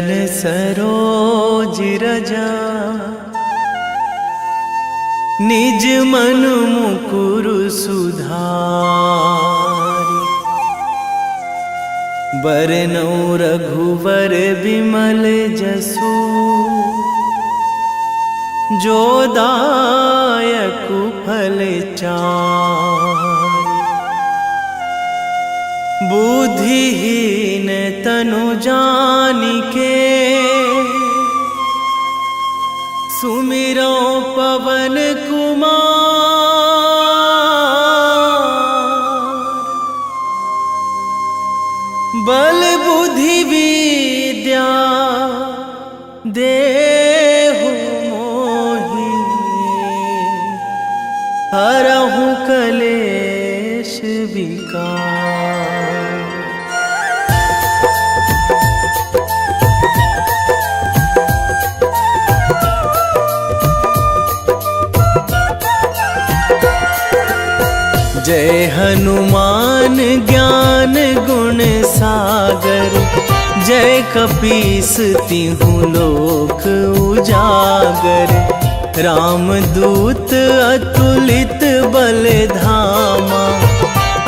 चरण सरोज रजा, निज मन मुकुर सुधारि। बरनौ रघुवर बिमल जसु, जो दायक फल चारि। बुद्धिहीन तनु जानिके, सुमिरो पवन कुमार। बल बुद्धि विद्या देहु मोहि, हरहु कलेश विकार। जय हनुमान ज्ञान गुण सागर, जय कपीस तिहुँ लोक उजागर। रामदूत अतुलित बल धामा,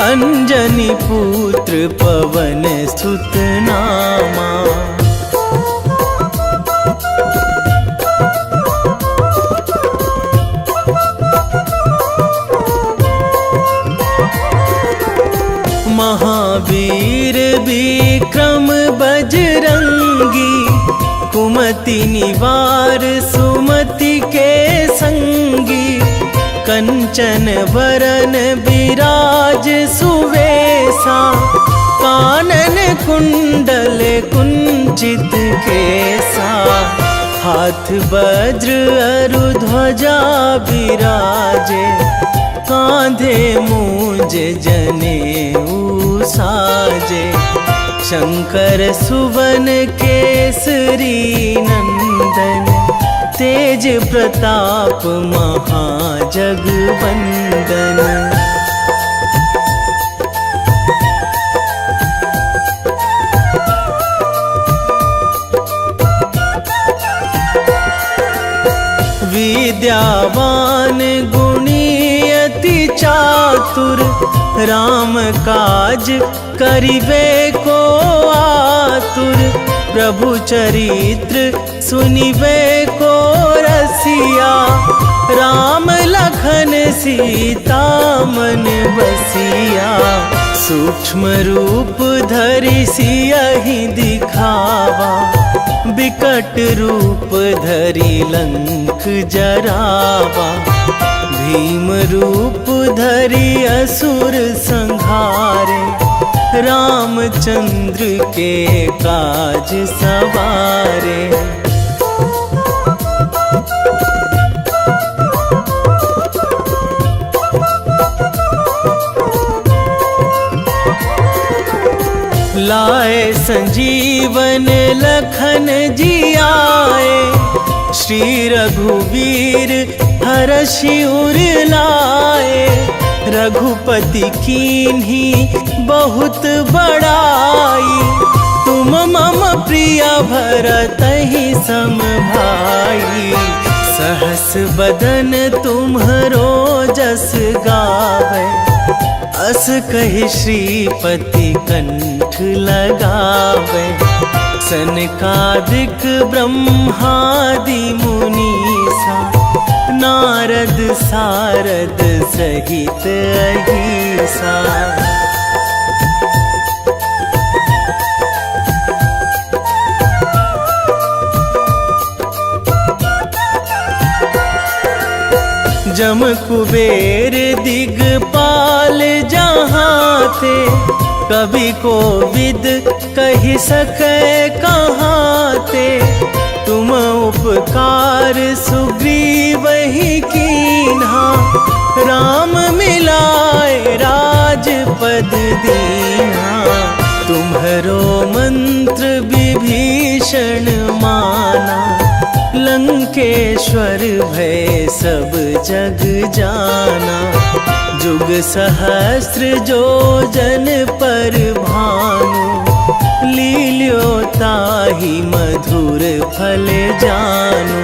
अंजनी पुत्र पवन सुत नामा। महावीर विक्रम बजरंगी, कुमति निवार सुमति के संगी। कंचन वरन विराज सुवेशा, कानन कुंडल कुंचित केसा। हाथ वज्र अरु ध्वजा विराजे, कांधे मूंज जनेऊ साजे। शंकर सुवन केसरी नंदन, तेज प्रताप महाजगवंदन। विद्यावान गुणी अति चातुर, राम काज करिबे को आतुर। प्रभु चरित्र सुनिबे को रसिया, राम लखन सीता मन बसिया। सूक्ष्म रूप धरि सियहि दिखावा, बिकट रूप धरि लंक जरावा। भीम रूप धरि असुर संहारे, रामचंद्र के काज सवारे। लाए संजीवन लखन जियाए, श्री रघुवीर हरषि उर लाए। रघुपति कीन्ही बहुत बड़ाई, तुम मम प्रिय भरतहि सम भाई। सहस बदन तुम्हरो जस गावै, अस कहि श्रीपति कंठ लगावै। सनकादिक ब्रह्मादि मुनीसा, नारद सारद सहित अहिसा। जम कुबेर दिगपाल जहाँ थे, कवि कोविद कहि सकै कहाँ ते। तुम उपकार सुग्रीवहि कीन्हा, राम मिलाए राजपद दीन्हा। तुम्हरो मंत्र विभीषण माना, लंकेश्वर भय सब जग जाना। जुग सहस्र जो जन पर भानु, लील्यो ताहि मधुर फल जानू।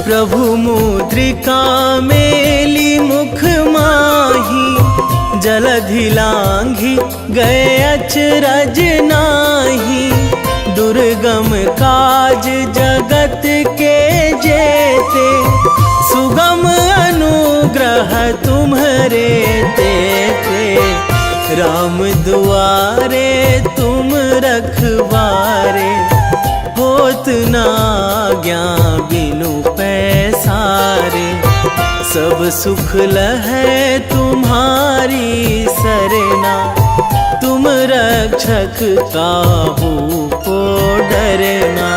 प्रभु मुद्रिका मेली मुख माही, जलधि लांघी गए अचरज नाही। दुर्गम काज जगत के जेते, सुगम अनुग्रह तुम्हरे तेते। राम दुआरे तुम रखवारे, होत ना आज्ञा बिनु पैसारे। सब सुख लहै तुम्हारी सरना, तुम रक्षक काहू को डरना।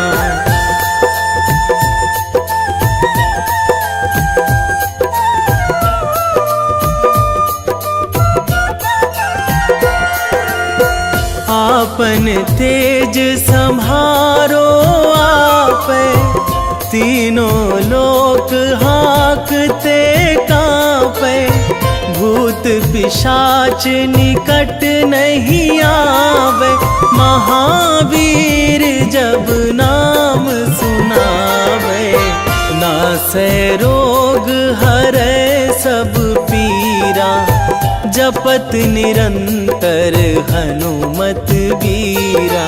आपन तेज संभारो आपै, तीनों लोक हाकते कांपै। भूत पिशाच निकट नहीं आवे, महावीर जब नाम सुनावे। नासै रोग हरै सब पीरा, जपत निरंतर हनुमत बीरा।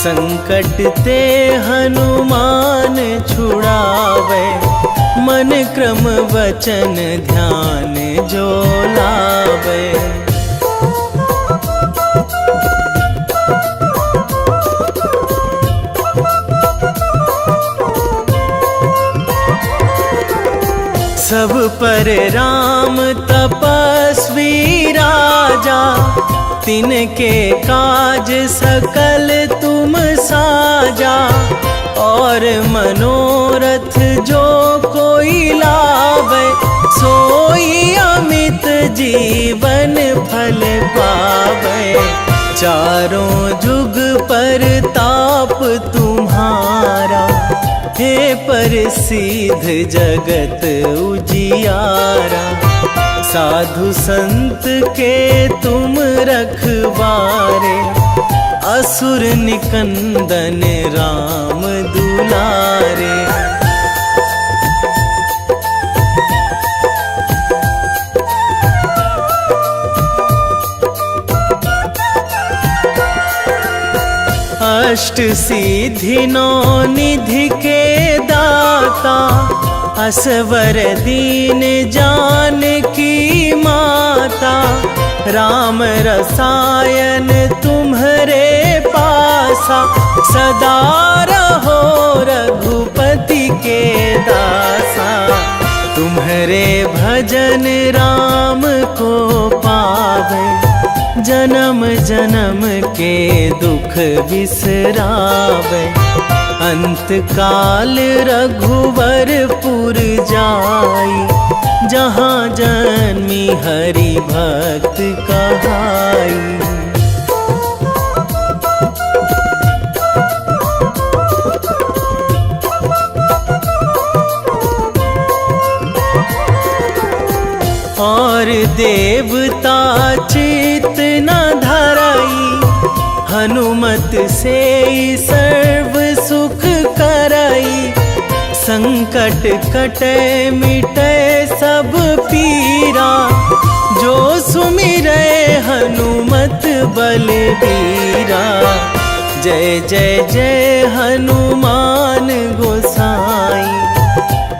संकट ते हनुमान छुड़ावे, मन क्रम वचन ध्यान जो लावे। सब पर राम तपस्वी राजा, तिनके काज सकल तुम साजा। और मनोरथ जो कोई लावे, सोई अमित जीवन फल पावे। चारों जुग पर ताप तुम्हारा, हे प्रसिद्ध जगत उजियारा। साधु संत के तुम रखवारे, असुर निकंदन राम दुलारे। अष्ट सिद्धि नौ निधि के दाता, असवर दीन जानकी माता। राम रसायन तुम्हरे पासा, सदा रहो रघुपति के दासा। तुम्हरे भजन राम को पावे, जन्म जन्म के दुख बिसरावे। अंत काल रघुवरपुर जाई, जहाँ जन्मी हरि भक्त कहाई। और देवता चित न धराई, हनुमत से सर्व सुख कराई। संकट कटे मिटे सब पीरा, जो सुमिरै हनुमत बलबीरा। जय जय जय हनुमान गोसाई,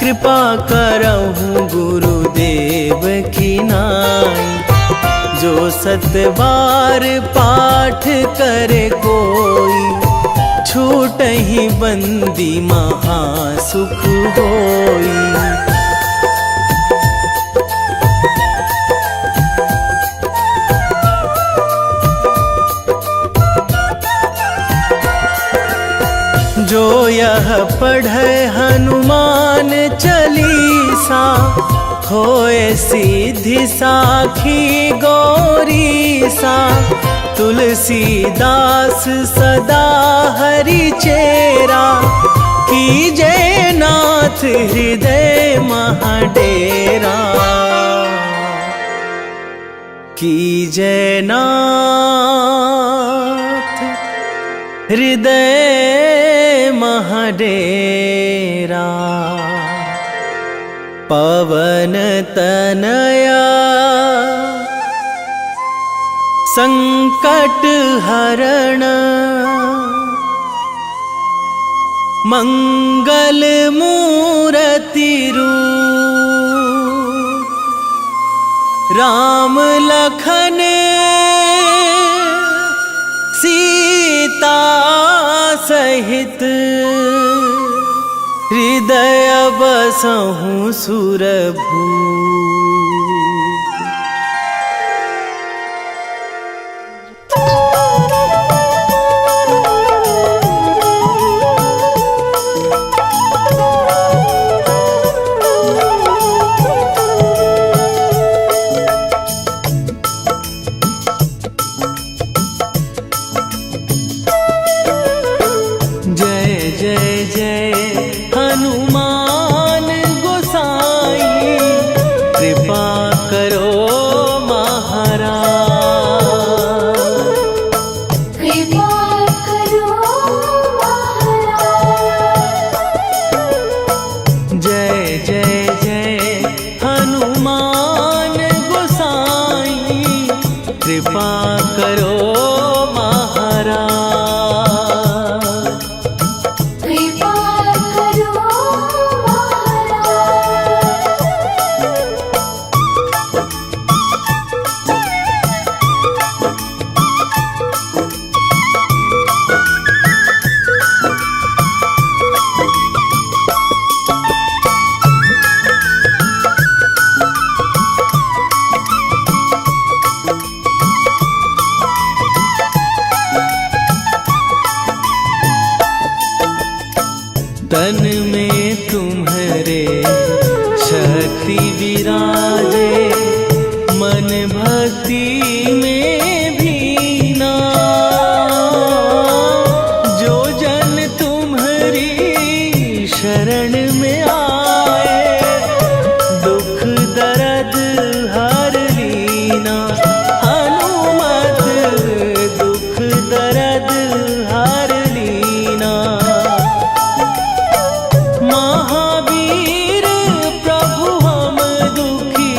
कृपा करहु गुरुदेव की नाई। जो सतबार पाठ करे कोई, छूटहि बंदी महासुख होई। जो यह पढ़े हनुमान चालीसा, सा, होए सीधी साखी गौरी सा। तुलसीदास सदा हरि चेरा, कीजे नाथ हृदय महाडेरा। कीजे नाथ हृदय महाडेरा। पवन तनया संकट हरण, मंगल मूर्ति रूप। राम लखन सीता सहित, हृदय बसहु सुरभूप। जय जय जय हनुमान गोसाई, कृपा करो महाराज। कृपा करो महाराज। जय जय जय हनुमान गोसाई, कृपा करो महाराज। कृपा करो तन में तुम्हारे शक्ति विराजे, मन भक्ति में भीना। जो जन तुम्हारी शरण में आए, दुख दर्द हर लीना। हनुमत दुख दर्द हर लीना। महावीर प्रभु हम दुखी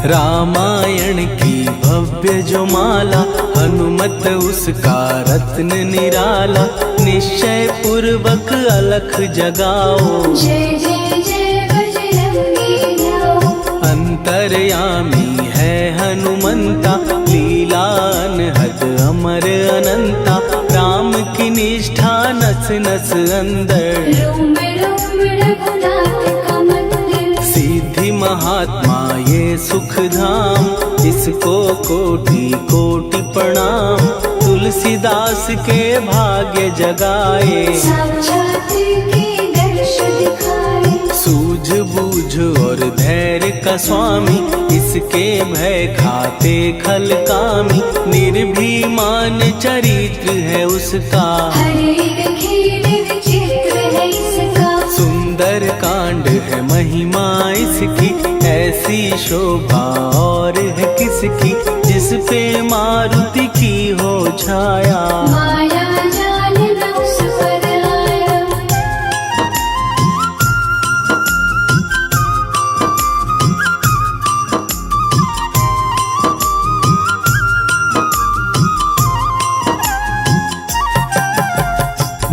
रामायण की भव्य जो माला, हनुमत उसका रत्न निराला। निश्चय पूर्वक अलख जगाओ, जय जय जय बजरंगी जाओ। अंतर्यामी है हनुमंता, लीला अनहद अमर अनंता। राम की निष्ठा नस नस अंदर, रोम रोम रघुनाथ का मंदिर। सिद्धि महात्मा ये सुख धाम, इसको कोटि कोटि प्रणाम। तुलसीदास के भाग्य जगाए, साक्षात के दर्श दिखाए। सूझबूझ और धैर्य का स्वामी, इसके भय खाते खल कामी। निर्भीमान चरित्र है उसका, हर एक खेल विचित्र है इसका। सुंदर कांड है महिमा इसकी, ऐसी शोभा और है किसकी। जिस पे मारुति की हो छाया, माया जाल न उस पर आया।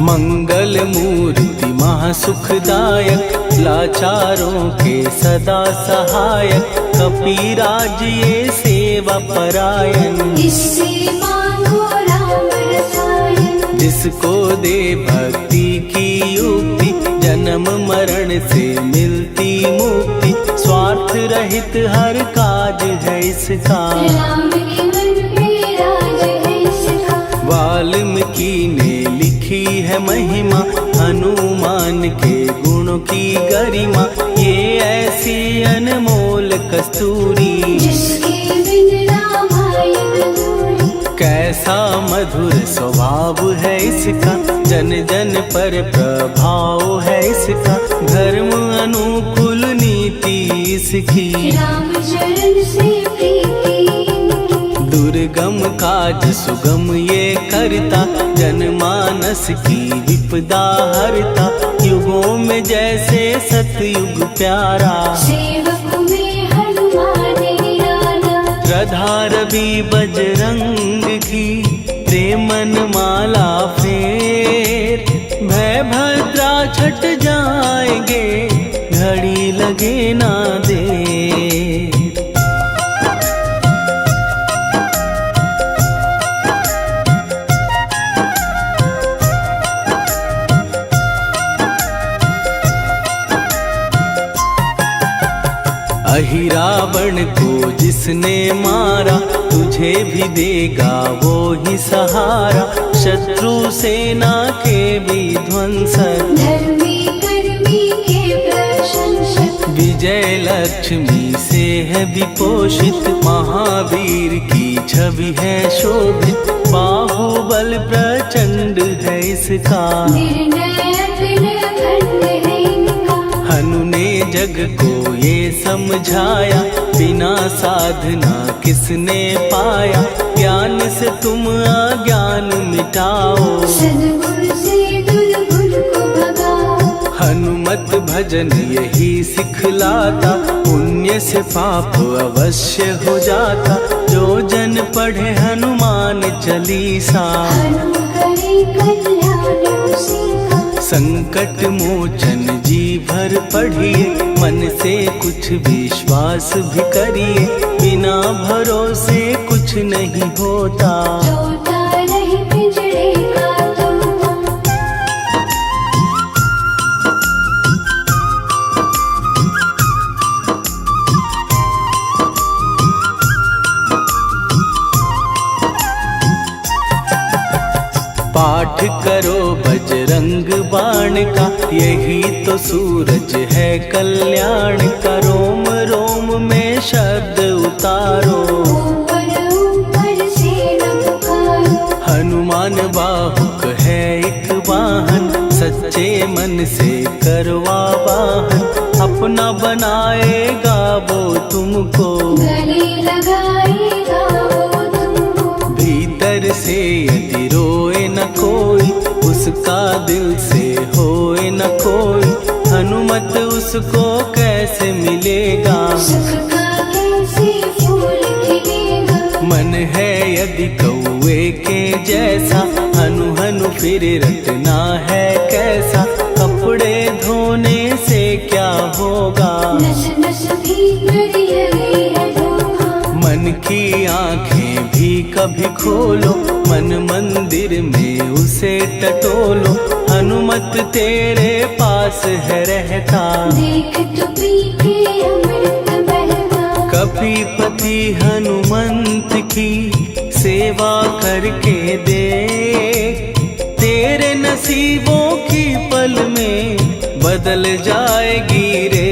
मंगल मूर्ति महासुखदायक, लाचारों के सदा सहायक। कपीराज ये सेवा परायण, इससे मांगो राम रसायन। जिसको दे भक्ति की युक्ति, जन्म मरण से मिलती मुक्ति। स्वार्थ रहित हर काज है इसका, राम के मन में राज है इसका। वाल्मीकि ने लिखी है महिमा, हनुमान के गुणों की गरिमा। ये ऐसी अनमोल कस्तूरी, जिसके बिन रामायण अधूरी। कैसा मधुर स्वभाव है इसका, जन जन पर प्रभाव है इसका। धर्म अनुकूल नीति इसकी, राम चरण से प्रीति। दुर्गम काज सुगम ये करता, जनमानस की विपदा हरता। युगों में जैसे सतयुग प्यारा, सेवक में हनुमान निराला। श्रद्धा रवि बजरंग की, प्रेमन माला फेर। भय भद्रा छट जाएंगे, घड़ी लगे ना देर। अहिरावण को जिसने मारा, तुझे भी देगा वो ही सहारा। शत्रु सेना के विध्वंसक, धर्मी कर्मी के प्रशंसक। विजय लक्ष्मी से है विपोषित, महावीर की छवि है शोभित। बाहुबल प्रचंड है इसका, निर्णय अखंड है इनका। हनु ने जग को ये समझाया, बिना साधना किसने पाया। ज्ञान से तुम अज्ञान मिटाओ, सद्गुरु से दुर्गुण को भगाओ। हनुमत भजन यही सिखलाता, पुण्य से पाप अवश्य हो जाता। जो जन पढ़े हनुमान चालीसा, हनु करे कल्याण उसी का। संकट मोचन जी भर पढ़िए, मन से कुछ विश्वास भी करिए। बिना भरोसे कुछ नहीं होता, जोता रहे पिंजरे का तोता। पाठ करो बजरंग बाण का, यही तो सूरज है कल्याण का। रोम रोम में शब्द उतारो, ऊपर ऊपर से न पुकारो। हनुमान बाहुक है एक वाहन, सच्चे मन से करवा वाहन। अपना बनाएगा वो तुमको, गले लगाएगा वो तुमको। भीतर से यदि रोए न कोई, उसका दिल से होए न कोई। हनुमत उसको कैसे मिलेगा, सुख का कैसे से फूल खिलेगा। मन है यदि कौए के जैसा, हनु हनु फिर रटना है कैसा। कपड़े धोने से क्या होगा, नस नस भीतर लगी है धोखा। मन की आंखें भी कभी खोलो, मन मंदिर में उसे टटोलो। हनुमत तेरे पास है रहता, देख तो पी के अमृत बहता। कपीपति हनुमंत की सेवा करके दे, तेरे नसीबों की पल में बदल जाएगी रे।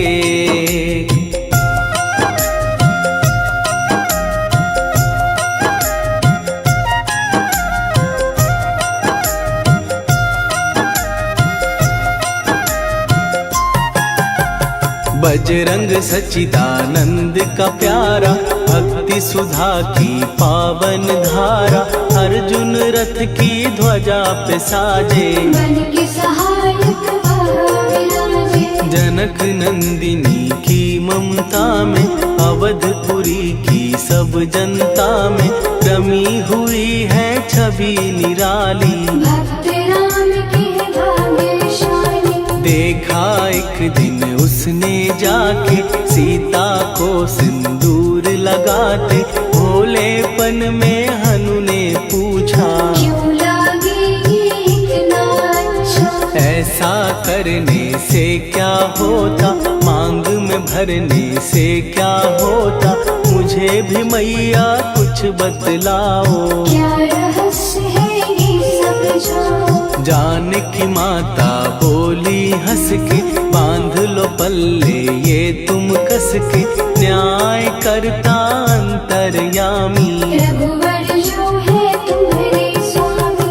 बजरंग सच्चिदानंद का प्यारा, भक्ति सुधा की पावन धारा। अर्जुन रथ की ध्वजा पे साजे, मन के सहायक वहाँ विराजे। जनक नंदिनी की ममता में, अवधपुरी की सब जनता में रमी हुई है छवि निराली। भक्त राम के भाग्यशाली, देखा एक दिन उसने जाके सीता को सिंदूर लगाते। भोलेपन में हनु ने पूछा, क्यों लागे ये इतना अच्छा। ऐसा करने से क्या होता, मांग में भरने से क्या होता। मुझे भी मैया कुछ बतलाओ, क्या रहस्य है ये सब जाओ। जानकी माता बोली हंस के, बांध लो पल्ले ये तुम कस के। न्याय करता अंतर्यामी, रघुवर जो है तुम्हारे स्वामी।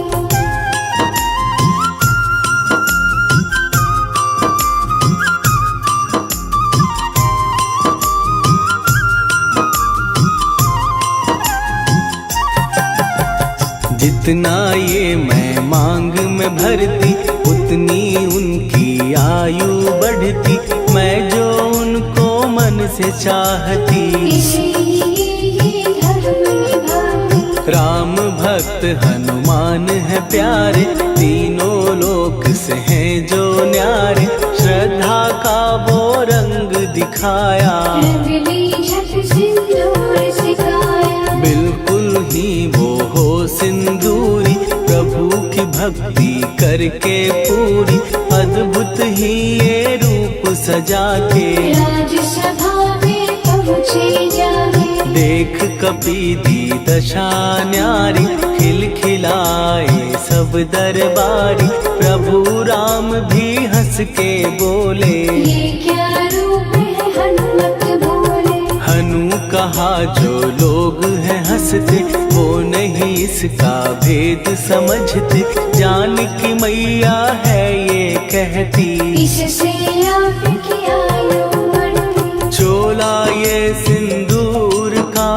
जितना ये मैं मांग में भरती, उतनी उनकी आयु बढ़ती। मैं जो उनको मन से चाहती, इसीलिए ये धर्म निभाती। राम भक्त हनुमान है प्यारे, तीनों लोक से हैं जो न्यारे। श्रद्धा का वो रंग दिखाया, रंगली झट सिंदूर सिखाया। बिल्कुल ही वो हो सिंदूरी, प्रभु की भक्ति करके पूरी। अद्भुत ही ये रूप सजा के, राजसभा में पहुँचे जाके। देख कपीदी दशा न्यारी, खिलखिलाए सब दरबारी। प्रभु राम भी हंस के बोले, ये क्या रूप है हनुमत बोले। हनु कहा जो लोग हैं हंसते, वो नहीं इसका भेद समझते। जानकी मैया है ये कहती, इससे आपकी आयु बढ़ती। चोला ये सिंदूर का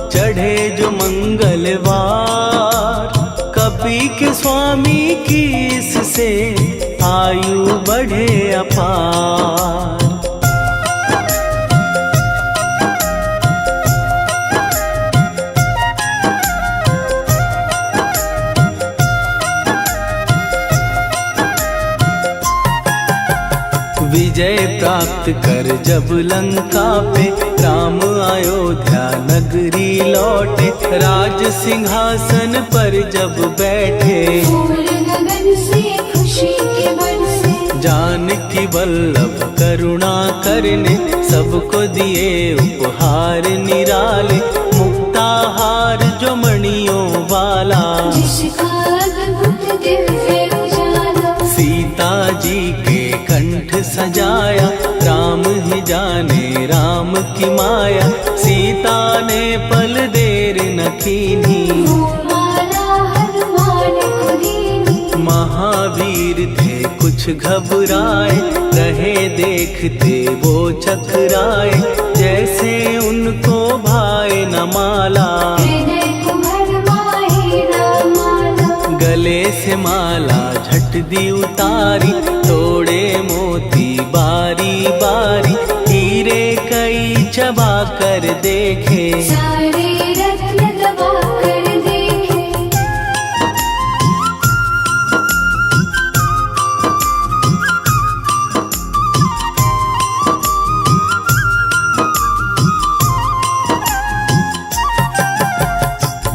चढ़े जो मंगलवार। कपी के स्वामी की इससे आयु बढ़े अपार। विजय प्राप्त कर जब लंका पे, राम अयोध्या नगरी लौटे। राज सिंहासन पर जब बैठे, फूल गगन से खुशी के बरसे। जानकी वल्लभ करुणा करने, सबको दिए उपहार निराले। मुक्ताहार जो मणियों वाला, जिसका अद्भुत दिव्य उजाला। सीता जी के कंठ सजाया, राम ही जाने राम की माया। सीता ने पल देर न कीन्ही, वो माला हनुमान को दीनी। महावीर थे कुछ घबराए, रहे देखते वो चकराए। जैसे उनको भाए न माला, हृदय को भरमाए राम माला। गले से माला झट दी उतारी, तोड़े मोती बारी बारी। हीरे कई चबा कर देखे। सारे रत्न दबा कर देखे।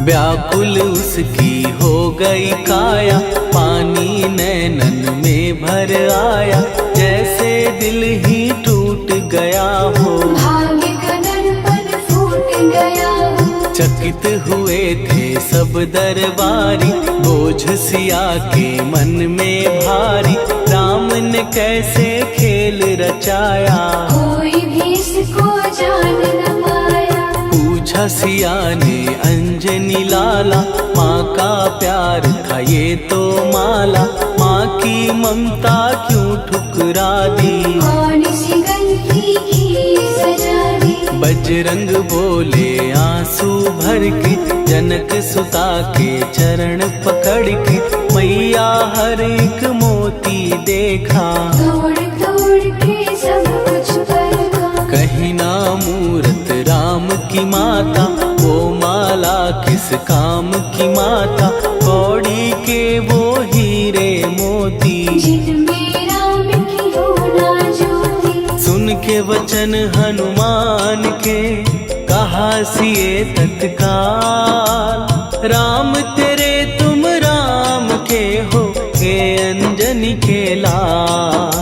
व्याकुल उसकी हो गई काया, पानी नैनन में भर आया, जैसे दिल ही टूट गया हो। भाग्य का दर्पण फूट गया हो। चकित हुए थे सब दरबारी, बोझ सिया के मन में भारी, राम ने कैसे खेल रचाया। कोई भी इसको जान न पाया। पूछा सिया ने अंजनी लाला, माँ का प्यार था ये तो माला, माँ की ममता क्यों ठुकरा दी। कौन सी गलती की सजा दी। बजरंग बोले आंसू भर के, जनक सुता के चरण पकड़ के, मैया हर एक मोती देखा। तोड़ तोड़ के सब कुछ परखा। कहीं ना मूरत राम की माता, वो माला किस काम की माता, कौड़ी के वो हीरे मोती। जिनमें राम की हो ना ज्योति। सुन के वचन हनुमान के, कहा सिए तत्काल, राम तेरे तुम राम के हो, हे अंजनी के लाल।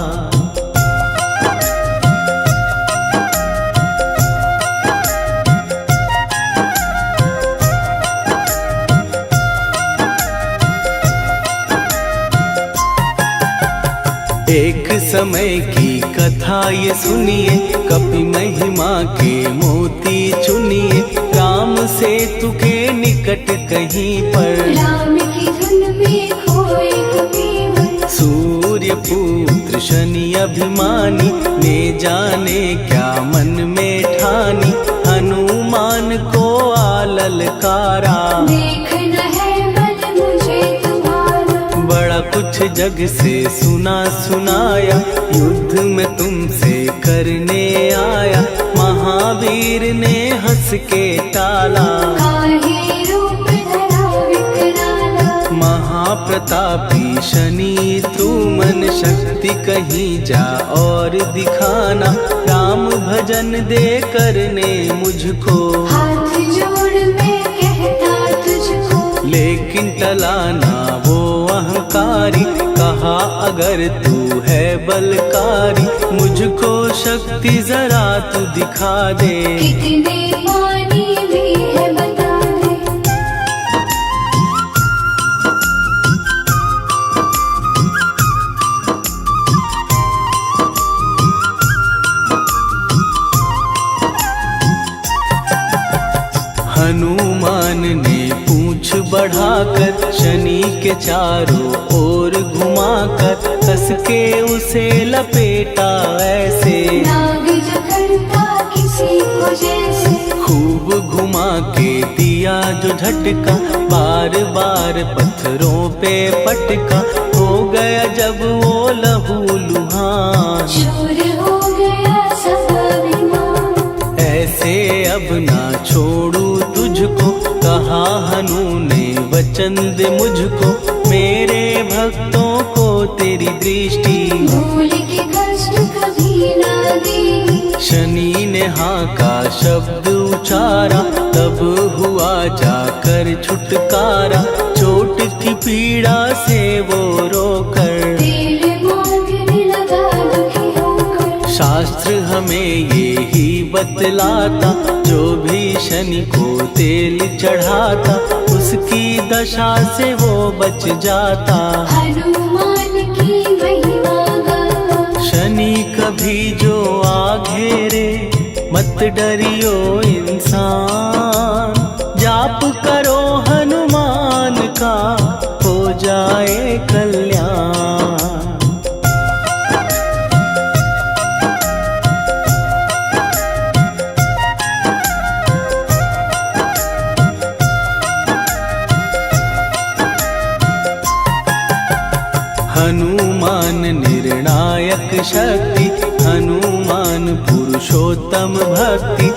एक समय की कथा ये सुनिए, कपि महिमा के मोती चुनिए, राम सेतु के निकट कहीं पर, राम की धुन में खोए कबीर। सूर्य पुत्र शनि अभिमानी, ने जाने क्या मन में ठानी, हनुमान को आललकारा। देखना है बल मुझे तुम्हारा। बड़ा कुछ जग से सुना सुनाया, युद्ध में तुमसे करने आया, महावीर ने हंस के टाला। काहे रूप धरा विकराला। महाप्रतापी शनि तू मन शक्ति कहीं जा और दिखाना, राम भजन दे करने मुझको। हाथ जोड़ मैं कहता तुझको। लेकिन टलाना वो अहंकारी, कहा अगर तू है बलकारी, मुझको शक्ति जरा तू दिखा दे। कितने पानी भी है बता दे। हनुमान ने पूंछ बढ़ाकर, शनि के चारों ओर घुमाकर, कस के उसे लपेटा ऐसे। नाग जो करता किसी को जैसे। खूब घुमा के दिया जो झटका, बार बार पत्थरों पे पटका, हो गया जब वो लहू लुहान। चूर हो गया सब अभिमान। ऐसे अब ना छोड़ू तुझको, कहा हनु ने वचन दे मुझको, मेरे भक्तों को तेरी दृष्टि। भूल के कष्ट कभी ना दी। शनि ने हाँ का शब्द उचारा, तब हुआ जाकर छुटकारा, चोट की पीड़ा से वो रोकर। तेल मांगने लगा दुखी होकर। शास्त्र हमें ये ही बतलाता, जो भी शनि को तेल चढ़ाता, उसकी दशा से वो बच जाता। हनुमान की महिमा गाता। शनि कभी जो आ घेरे, मत डरियो इंसान, जाप करो हनुमान का, हो जाए कल्याण। हनुमान निर्णायक शक्ति, हनुमान पुरुषोत्तम भक्ति,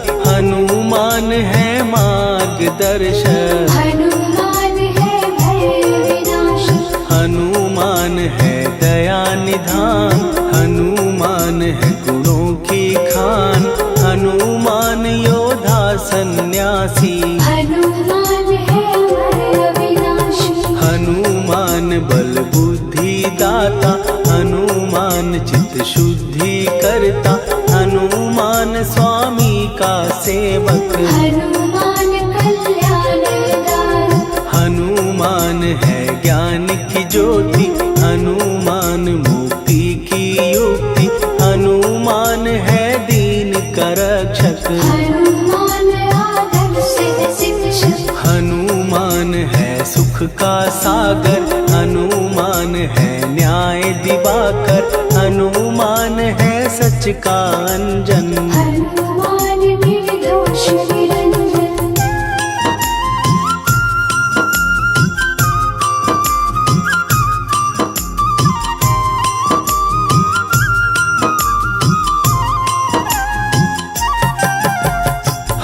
हनुमान है मार्गदर्शक, हनुमान है भय विनाशक, हनुमान है दया निधान, हनुमान है गुणों की खान, हनुमान योद्धा सन्यासी, हनुमान है भय विनाशी, हनुमान बल बुद्धि दाता, हनुमान चित्त शुद्धि करता, हनुमान स्वामी का सेवक, हनुमान कल्याणदायक, हनुमान है ज्ञान की ज्योति, हनुमान मुक्ति की युक्ति, हनुमान है दीन का रक्षक, हनुमान आदर से शिक्षक, हनुमान है सुख का सागर, हनुमान है न्याय दिवाकर, हनुमान है सच का अंजन, हनुमान निर्दोष निरंजन,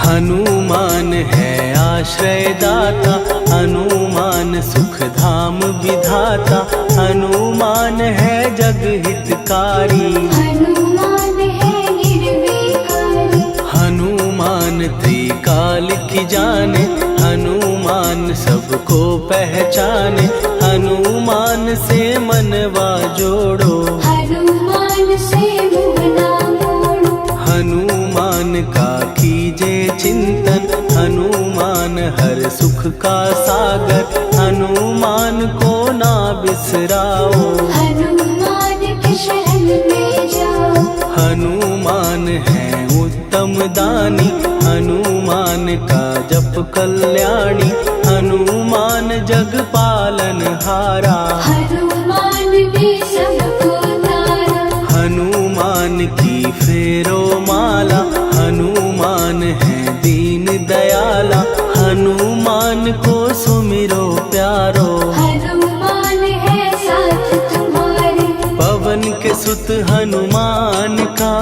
हनुमान है आश्रय दाता, हनुमान सुख धाम विधाता, हनुमान है जग हितकारी, हनुमान है निर्विकारी, हनुमान त्रिकाल की जाने, हनुमान सबको पहचाने, हनुमान से मनवा जोड़ो, हनुमान से मुँह ना मोड़ो, हनुमान का कीजे चिंतन, हनुमान हर सुख का सागर, हनुमान को ना बिसराओ, हनुमान के शरण में जाओ, हनुमान है उत्तम दानी, हनुमान का जप कल्याणी, हनुमान जग पालन हारा, हनुमान ने सबको तारा, हनुमान की फेरो माला, हनुमान है दीन दयाला, हनुमान को सुमिरो प्यारो, हनुमान है साथ तुम्हारे, पवन के सुत हनुमान का,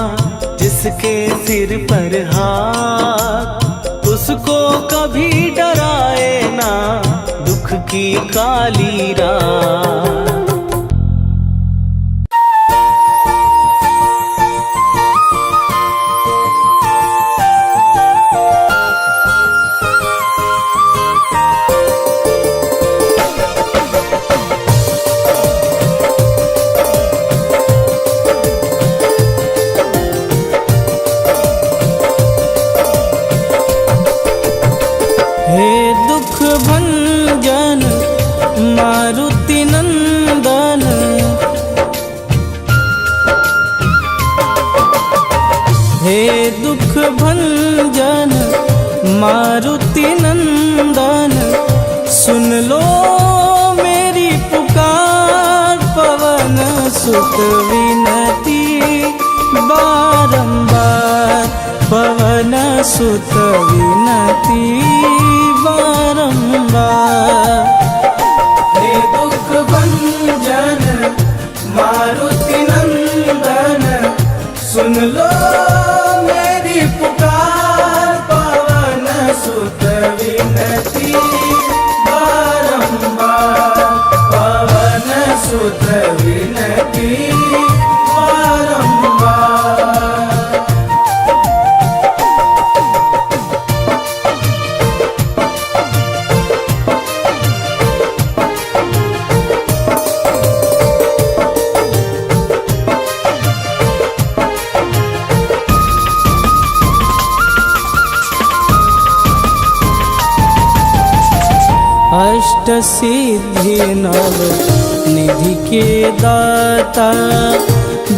जिसके सिर पर हाथ, उसको कभी डराए ना दुख की काली रात। हे दुख भंजन मारुति नंदन, हे दुख भंजन मारुति नंदन, सुन लो मेरी पुकार, पवन सुत विनती बारंबार, पवन सुत विनती बारंबार। हे दुख भंजन मारुति नंदन, सुन लो मेरी पुकार, पवन सुत विनती बारंबार, पवन सुत विनती बारंबार। अष्ट सिद्धि नव निधि के दाता,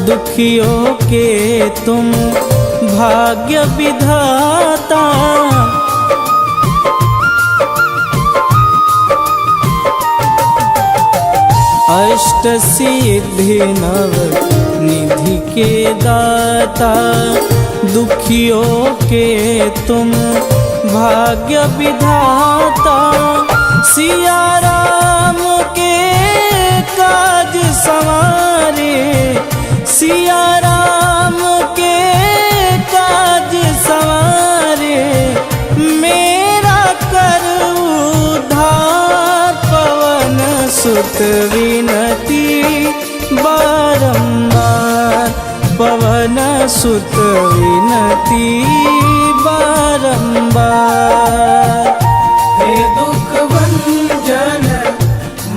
दुखियों के तुम भाग्य विधाता, अष्ट सिद्धि नव निधि के दाता, दुखियों के तुम भाग्य विधाता, सिया राम के काज संवारे, सिया राम के काज संवारे, सुत विनती बारंबार, पवन सुत विनती बारंबार। हे दुख भंजन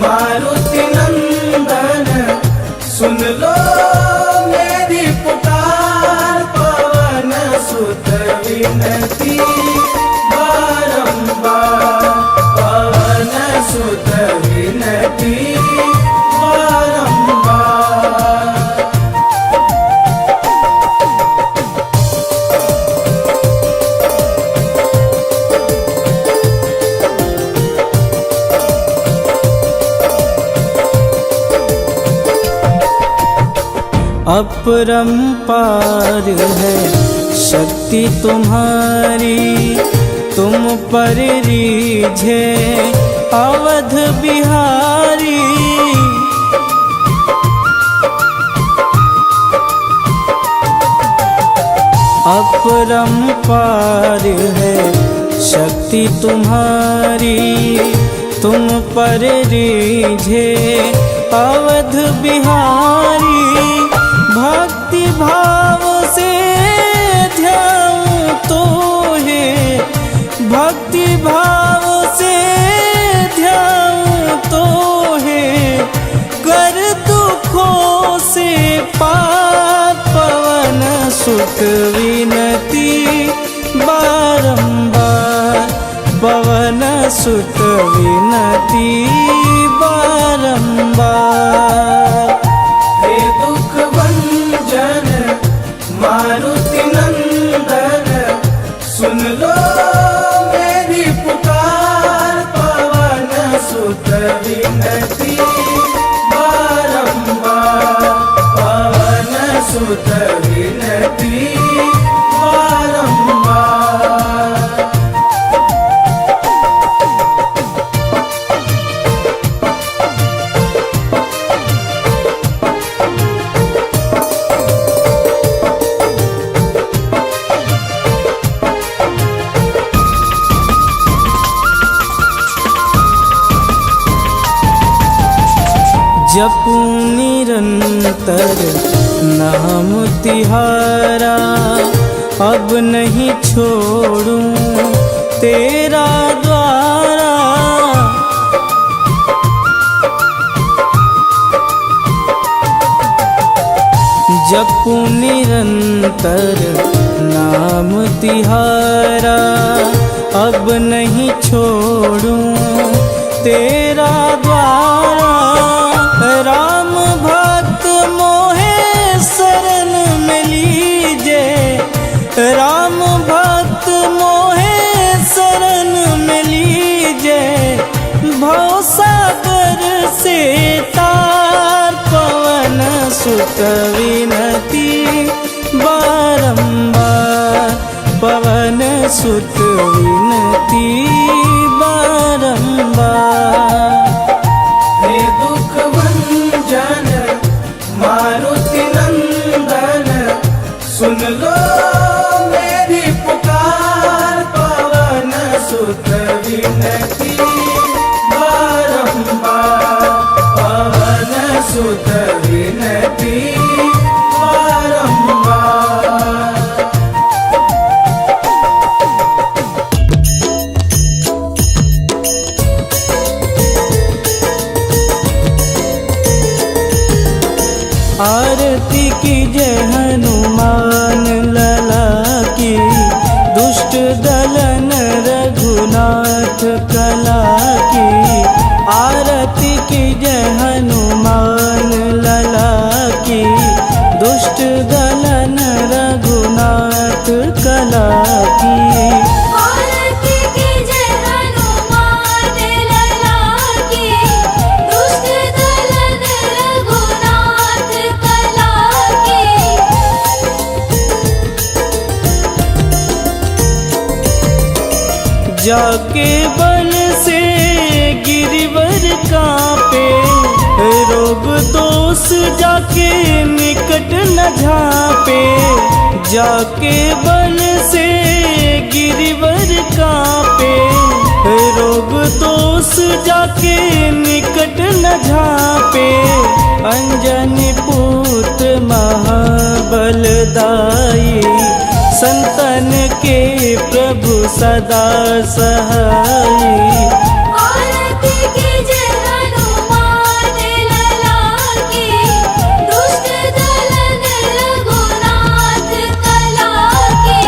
मारुति नंदन, सुन लो मेरी पुकार, पवन सुत विनती बारंबार, पवन सुत विनती बारंबार। अपरंपार है शक्ति तुम्हारी, तुम पर रीझे अवध बिहारी। अपरंपार है शक्ति तुम्हारी, तुम पर रीझे अवध बिहारी। भक्ति भाव से ध्याऊं तो है, भक्ति भाव से ध्याऊं तो है, कर दुखों से पार, पवन सुत विनती बारंबार, पवन सुत विनती बारंबार। हे दुख भंजन मारुति नंदन, सुन लो मेरी पुकार, पवन सुत विनती बारंबार, पवन सुत विनती बारंबार। जपूं निरंतर नाम तिहारा, अब नहीं छोड़ूं तेरा द्वारा। जपूं निरंतर नाम तिहारा, अब नहीं छोड़ूं तेरा द्वारा। राम भक्त मोहे शरण में लीजे, राम भक्त मोहे शरण में लीजे, भवसागर से तार, पवन सुत विनती बारंबार, पवन सुत विनती बारंबार। हे दुख भंजन मारुति नंदन, सुन लो मेरी पुकार, पवन सुत विनती बारंबार, पवन सुत विनती बारंबार। आरती की जय हनुमान लला की, दुष्ट दलन रघुनाथ कला की। आरती की जय हनुमान लला की, दुष्ट दलन रघुनाथ कला की। आरती की जय हनुमान लला की, दुष्ट दलन रघुनाथ कला की। जाके बल से गिरिवर कांपे, रोग दोष जाके निकट न झांपे। जाके बल से गिरिवर कांपे, रोग दोष जाके निकट न झाँपे अंजनी पुत्र महाबलदाई। संतन के प्रभु सदा सहाई। आरती कीजिए हनुमान लला की, दुष्ट दलन रघुनाथ कला की।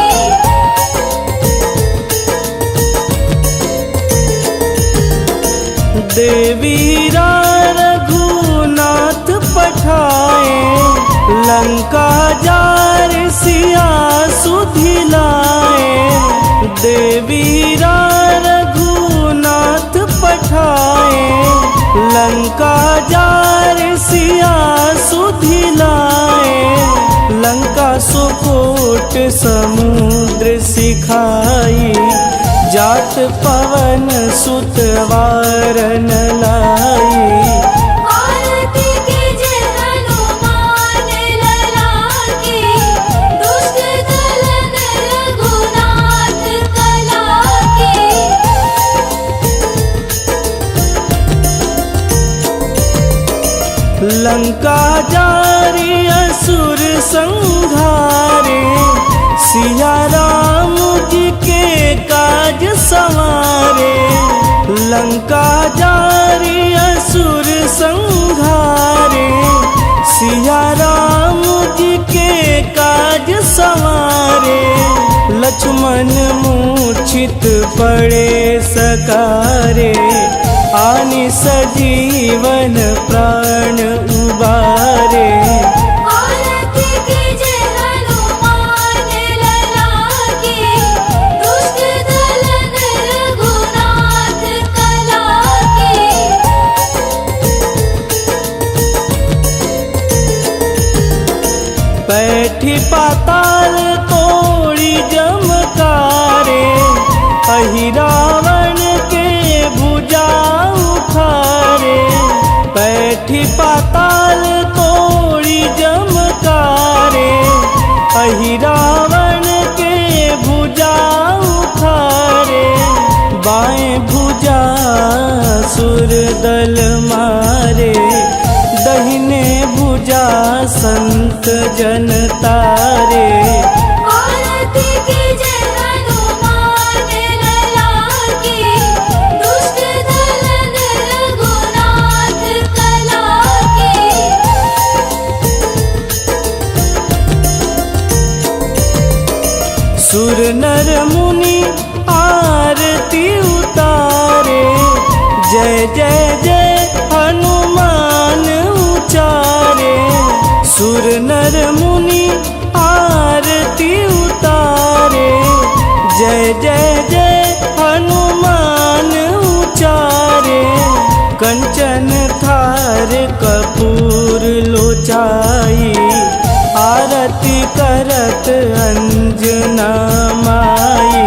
देवीरा रघुनाथ पठाए, लंका जार सिया सुधिलाए। देवीरा रघुनाथ पठाए, लंका जार सिया सुधिलाए। लंका सुकोट समुद्र सिखाई, जात पवन सुत वारन लाई। आरती कीजिए हनुमान लला की, दुष्ट दलन रघुनाथ कला की। लंका जारी असुर संहारे, सिया राम जी के काज संवारे। लंका जारी असुर संहारे, सिया राम जी के काज संवारे। लक्ष्मण मूर्छित पड़े सकारे, आनि सजीवन प्राण उबारे। आरती कीजिए हनुमान लला की, दुष्ट दलन रघुनाथ कला की। बैठी पाताल तोड़ी जमकारे, अहिरावण के भुजा उखारे। बैठी पाताल तोड़ी जमकारे, अहिरावण के भुजा उखारे। बाएं भुजा सुर दल मारे, दहिने भुजा संत जन तारे। आरती कीजिए हनुमान लला की, दुष्ट दलन रघुनाथ कला की। सुर नर मुनि आरती उतारे, जय जय जय हनुमान उचारे। सुर नर मुनि आरती उतारे, जय जय जय हनुमान उचारे। कंचन थार कपूर लोचाई, आरती करत अंजना माई।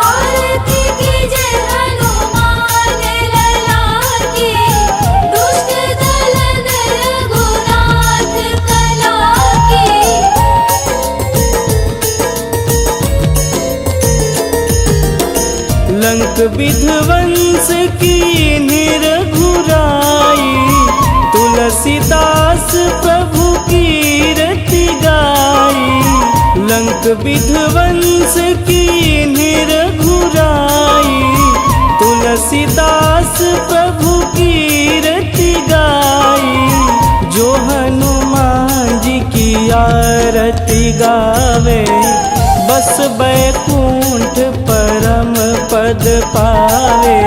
आरती कीजिए हनुमान लला की, दुष्ट दलन रघुनाथ कला की। लंक विध्वंस की निरघुराई, तुलसीदास प्रभु कीरति गाई। लंक विध्वंस की निरघुराई, तुलसीदास प्रभु कीरति गाई। जो हनुमान जी की आरती गावे, बस बैकुंठ परम पद पावे।